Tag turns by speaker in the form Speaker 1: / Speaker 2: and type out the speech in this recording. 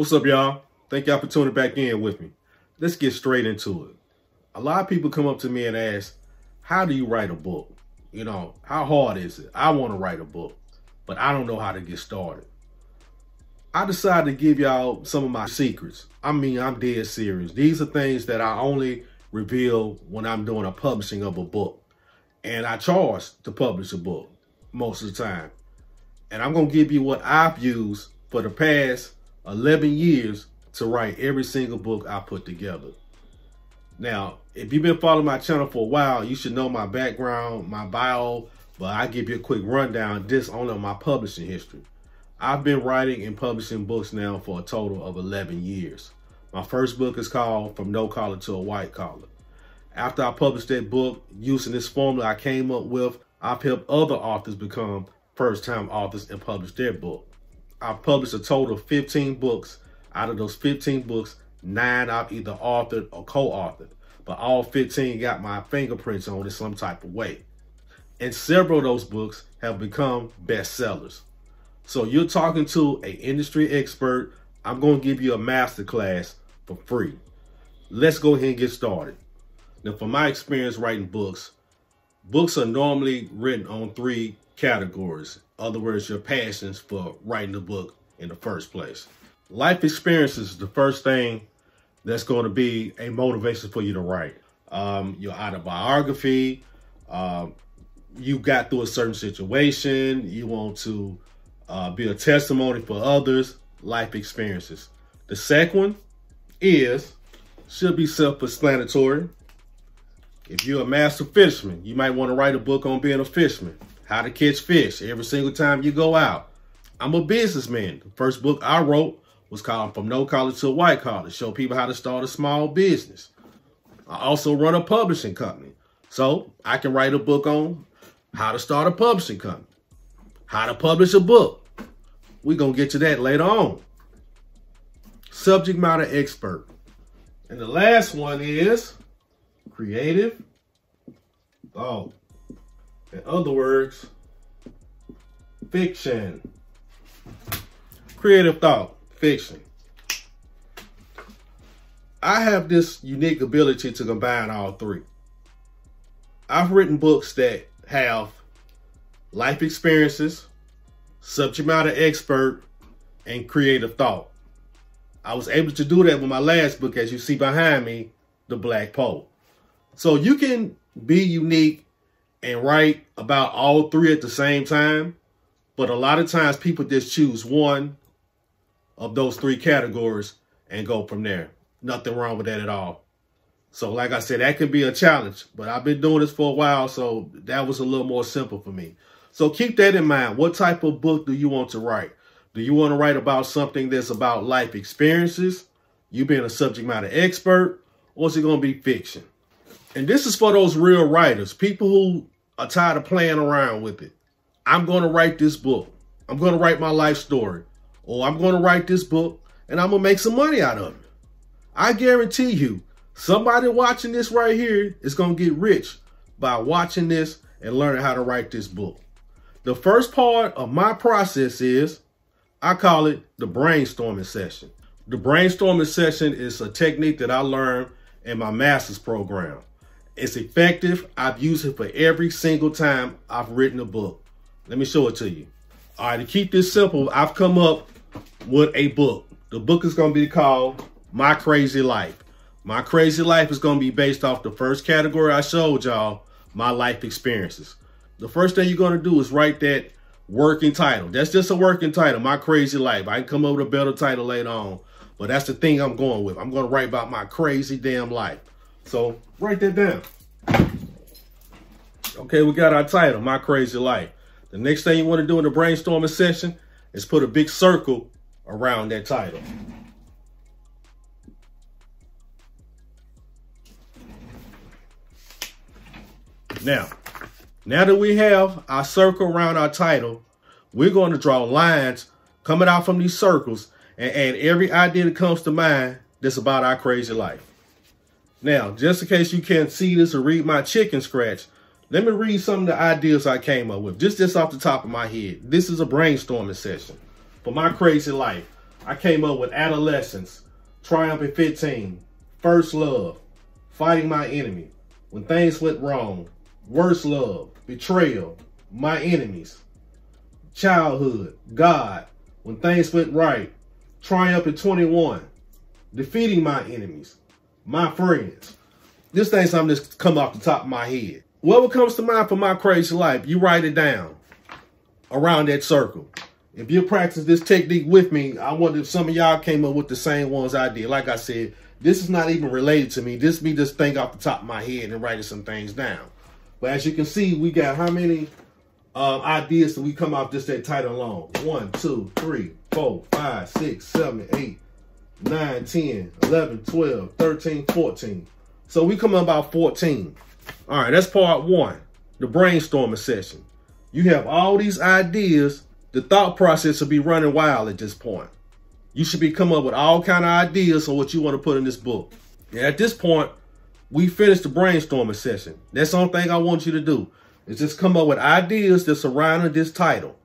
Speaker 1: What's up, y'all? Thank y'all for tuning back in with me. Let's get straight into it. A lot of people come up to me and ask, how do you write a book? You know, how hard is it? I want to write a book, but I don't know how to get started. I decided to give y'all some of my secrets. I'm dead serious. These are things that I only reveal when I'm doing a publishing of a book. And I charge to publish a book most of the time. And I'm going to give you what I've used for the past 11 years to write every single book I put together. Now, if you've been following my channel for a while, you should know my background, my bio, but I give you a quick rundown just on my publishing history. I've been writing and publishing books now for a total of 11 years. My first book is called From No Collar to a White Collar. After I published that book, using this formula I came up with, I've helped other authors become first-time authors and publish their book. I've published a total of 15 books. Out of those 15 books, 9 I've either authored or co-authored, but all 15 got my fingerprints on in some type of way. And several of those books have become bestsellers. So you're talking to an industry expert. I'm going to give you a masterclass for free. Let's go ahead and get started. Now, from my experience writing books are normally written on 3 categories. In other words, your passions for writing the book in the first place. Life experiences is the first thing that's going to be a motivation for you to write. Your autobiography, you got through a certain situation, you want to be a testimony for others, life experiences. The second one should be self-explanatory. If you're a master fisherman, you might want to write a book on being a fisherman, how to catch fish every single time you go out. I'm a businessman. The first book I wrote was called From No Collar to a White Collar, show people how to start a small business. I also run a publishing company, so I can write a book on how to start a publishing company, how to publish a book. We're going to get to that later on. Subject matter expert. And the last one is creative thought. In other words, fiction. Creative thought, fiction. I have this unique ability to combine all 3. I've written books that have life experiences, subject matter expert, and creative thought. I was able to do that with my last book, as you see behind me, The Black Pole. So you can be unique and write about all 3 at the same time, but a lot of times people just choose one of those 3 categories and go from there. Nothing wrong with that at all. So like I said, that can be a challenge, but I've been doing this for a while, so that was a little more simple for me. So keep that in mind. What type of book do you want to write? Do you want to write about something that's about life experiences, you being a subject matter expert, or is it going to be fiction? And this is for those real writers, people who are tired of playing around with it. I'm going to write this book. I'm going to write my life story. Or I'm going to write this book and I'm going to make some money out of it. I guarantee you, somebody watching this right here is going to get rich by watching this and learning how to write this book. The first part of my process is, I call it the brainstorming session. The brainstorming session is a technique that I learned in my master's program. It's effective. I've used it for every single time I've written a book. Let me show it to you. All right, to keep this simple, I've come up with a book. The book is going to be called My Crazy Life. My Crazy Life is going to be based off the first category I showed y'all, my life experiences. The first thing you're going to do is write that working title. That's just a working title, My Crazy Life. I can come up with a better title later on, but that's the thing I'm going with. I'm going to write about my crazy damn life. So write that down. Okay, we got our title, My Crazy Life. The next thing you want to do in the brainstorming session is put a big circle around that title. Now that we have our circle around our title, we're going to draw lines coming out from these circles and add every idea that comes to mind that's about our crazy life. Now, just in case you can't see this or read my chicken scratch, let me read some of the ideas I came up with, just off the top of my head. This is a brainstorming session for my crazy life. I came up with adolescence, triumph at 15, first love, fighting my enemy, when things went wrong, worst love, betrayal, my enemies, childhood, God, when things went right, triumph at 21, defeating my enemies, my friends. This thing something that's come off the top of my head. Whatever comes to mind for my crazy life, you write it down around that circle. If you practice this technique with me, I wonder if some of y'all came up with the same ones I did. Like I said, this is not even related to me. This is me just think off the top of my head and writing some things down. But as you can see, we got how many ideas that we come off just that title alone? 1, 2, 3, 4, 5, 6, 7, 8, 9, 10, 11, 12, 13, 14. So we come up about 14. All right, that's part 1, the brainstorming session. You have all these ideas. The thought process will be running wild at this point. You should be coming up with all kind of ideas on what you want to put in this book. And at this point, we finished the brainstorming session. That's the only thing I want you to do is just come up with ideas that surround this title.